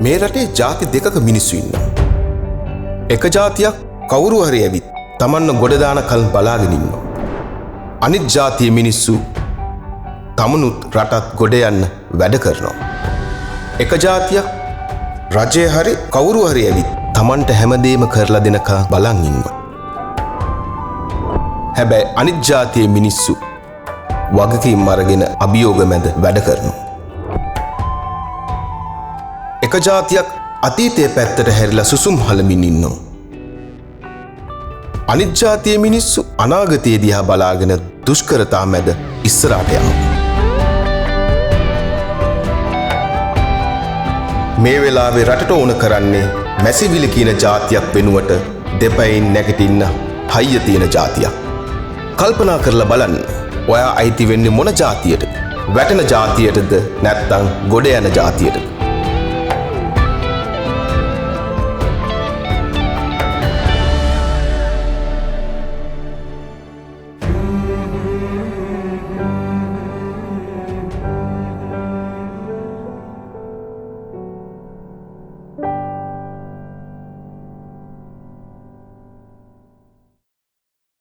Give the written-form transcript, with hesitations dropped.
මේ රටේ ಜಾති දෙකක මිනිස්සු ඉන්නවා. එක ಜಾතියක් කවුරු හරි ඇවිත් තමන්ව ගොඩ දාන කල් බලාගෙන ඉන්නවා. අනිත් ಜಾතියේ මිනිස්සු තමනුත් රටත් ගොඩ යන්න වැඩ කරනවා. එක ಜಾතියක් රජය හරි කවුරු හරි ඇවිත් තමන්ට හැමදේම කරලා දෙනකම් බලන් ඉන්නවා. හැබැයි අනිත් ಜಾතියේ මිනිස්සු වගකීම් අරගෙන අභියෝග මැද වැඩ කරනවා. එක ಜಾතියක් අතීතයේ පැත්තට හැරිලා සුසුම් හලමින් ඉන්නවා. අනිත් ಜಾතියේ මිනිස්සු අනාගතයේ දිහා බලාගෙන දුෂ්කරතා මැද ඉස්සරහට යනවා. මේ වෙලාවේ රටට ඕන කරන්නේ මැසිවිලි කියන ಜಾතියක් වෙනුවට දෙපයින් නැගිටින්න හයිය තියෙන ಜಾතියක්. කල්පනා කරලා බලන්න. ඔයා අයිති වෙන්නේ මොන ಜಾතියටද? වැටෙන ಜಾතියටද නැත්නම් ගොඩ යන ಜಾතියටද?